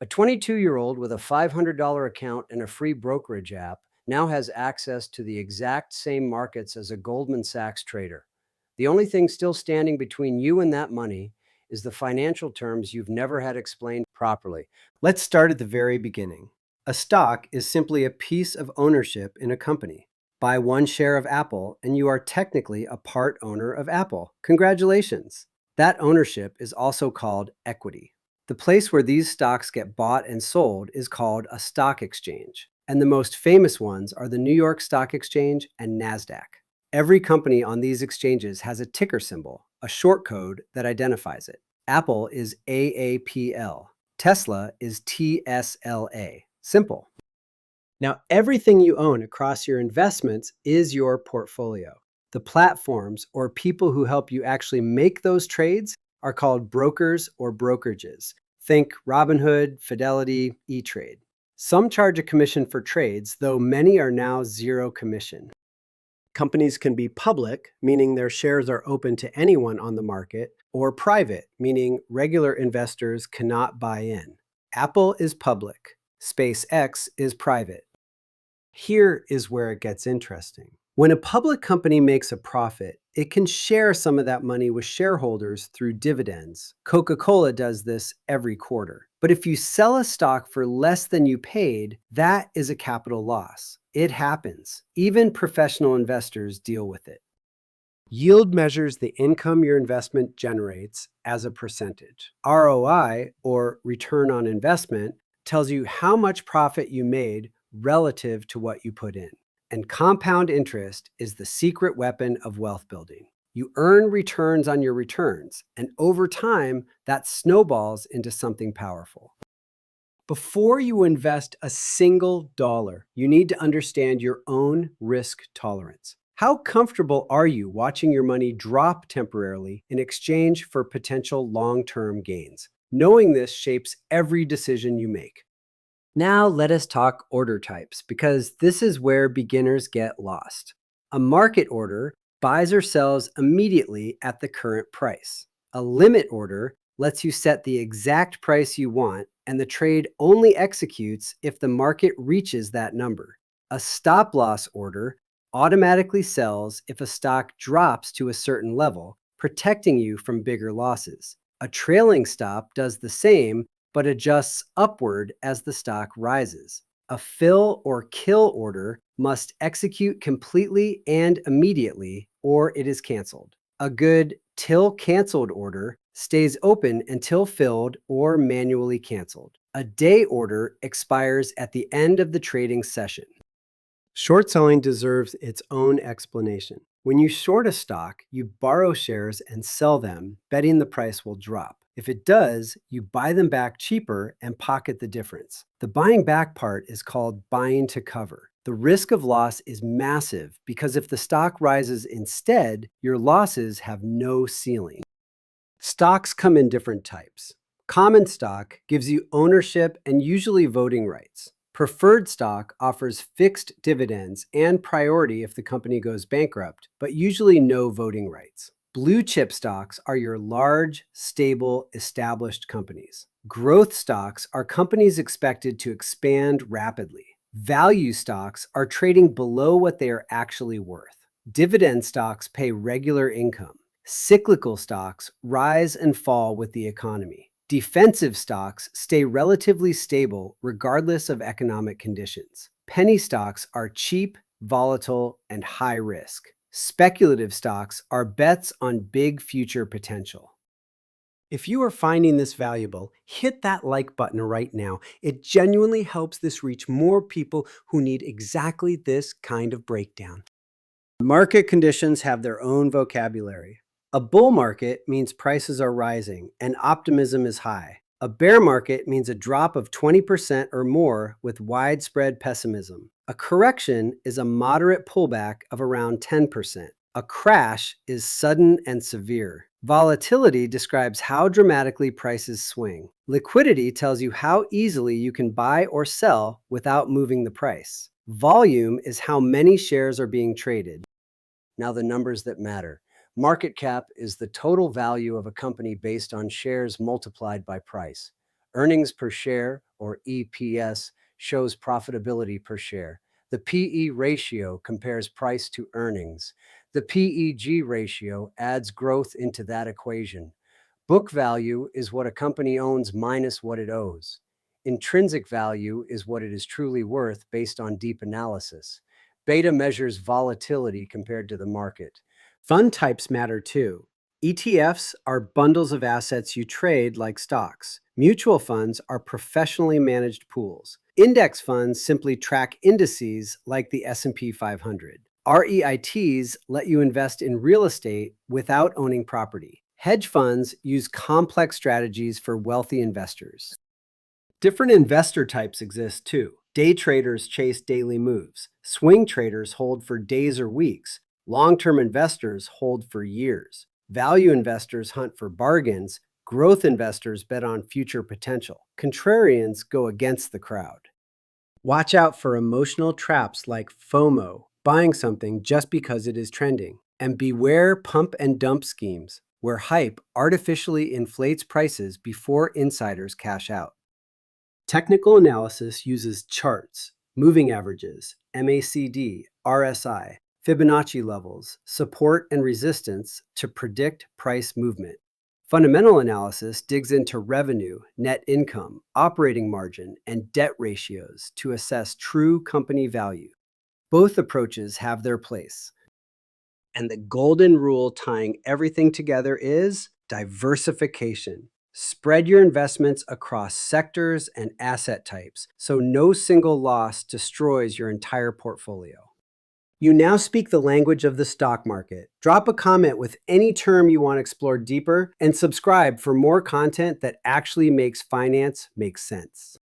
A 22-year-old with a $500 account and a free brokerage app now has access to the exact same markets as a Goldman Sachs trader. The only thing still standing between you and that money is the financial terms you've never had explained properly. Let's start at the very beginning. A stock is simply a piece of ownership in a company. Buy one share of Apple and you are technically a part owner of Apple. Congratulations. That ownership is also called equity. The place where these stocks get bought and sold is called a stock exchange, and the most famous ones are the New York Stock Exchange and NASDAQ. Every company on these exchanges has a ticker symbol, a short code that identifies it. Apple is AAPL. Tesla is TSLA. Simple. Now, everything you own across your investments is your portfolio. The platforms or people who help you actually make those trades are called brokers or brokerages. Think Robinhood, Fidelity, E-Trade. Some charge a commission for trades, though many are now zero commission. Companies can be public, meaning their shares are open to anyone on the market, or private, meaning regular investors cannot buy in. Apple is public. SpaceX is private. Here is where it gets interesting. When a public company makes a profit, it can share some of that money with shareholders through dividends. Coca-Cola does this every quarter. But if you sell a stock for less than you paid, that is a capital loss. It happens. Even professional investors deal with it. Yield measures the income your investment generates as a percentage. ROI, or return on investment, tells you how much profit you made relative to what you put in. And compound interest is the secret weapon of wealth building. You earn returns on your returns, and over time, that snowballs into something powerful. Before you invest a single dollar, you need to understand your own risk tolerance. How comfortable are you watching your money drop temporarily in exchange for potential long-term gains? Knowing this shapes every decision you make. Now let us talk order types, because this is where beginners get lost. A market order buys or sells immediately at the current price. A limit order lets you set the exact price you want, and the trade only executes if the market reaches that number. A stop loss order automatically sells if a stock drops to a certain level, protecting you from bigger losses. A trailing stop does the same, but adjusts upward as the stock rises. A fill or kill order must execute completely and immediately, or it is canceled. A good till canceled order stays open until filled or manually canceled. A day order expires at the end of the trading session. Short selling deserves its own explanation. When you short a stock, you borrow shares and sell them, betting the price will drop. If it does, you buy them back cheaper and pocket the difference. The buying back part is called buying to cover. The risk of loss is massive because if the stock rises instead, your losses have no ceiling. Stocks come in different types. Common stock gives you ownership and usually voting rights. Preferred stock offers fixed dividends and priority if the company goes bankrupt, but usually no voting rights. Blue chip stocks are your large, stable, established companies. Growth stocks are companies expected to expand rapidly. Value stocks are trading below what they are actually worth. Dividend stocks pay regular income. Cyclical stocks rise and fall with the economy. Defensive stocks stay relatively stable regardless of economic conditions. Penny stocks are cheap, volatile, and high risk. Speculative stocks are bets on big future potential. If you are finding this valuable, hit that like button right now. It genuinely helps this reach more people who need exactly this kind of breakdown. Market conditions have their own vocabulary. A bull market means prices are rising and optimism is high. A bear market means a drop of 20% or more with widespread pessimism. A correction is a moderate pullback of around 10%. A crash is sudden and severe. Volatility describes how dramatically prices swing. Liquidity tells you how easily you can buy or sell without moving the price. Volume is how many shares are being traded. Now the numbers that matter. Market cap is the total value of a company based on shares multiplied by price. Earnings per share, or EPS, shows profitability per share. The PE ratio compares price to earnings. The PEG ratio adds growth into that equation. Book value is what a company owns minus what it owes. Intrinsic value is what it is truly worth based on deep analysis. Beta measures volatility compared to the market. Fund types matter too. ETFs are bundles of assets you trade like stocks. Mutual funds are professionally managed pools. Index funds simply track indices like the S&P 500. REITs let you invest in real estate without owning property. Hedge funds use complex strategies for wealthy investors. Different investor types exist too. Day traders chase daily moves. Swing traders hold for days or weeks. Long-term investors hold for years. Value investors hunt for bargains. Growth investors bet on future potential. Contrarians go against the crowd. Watch out for emotional traps like FOMO, buying something just because it is trending. And beware pump and dump schemes, where hype artificially inflates prices before insiders cash out. Technical analysis uses charts, moving averages, MACD, RSI, Fibonacci levels, support and resistance to predict price movement. Fundamental analysis digs into revenue, net income, operating margin, and debt ratios to assess true company value. Both approaches have their place. And the golden rule tying everything together is diversification. Spread your investments across sectors and asset types so no single loss destroys your entire portfolio. You now speak the language of the stock market. Drop a comment with any term you want explored deeper and subscribe for more content that actually makes finance make sense.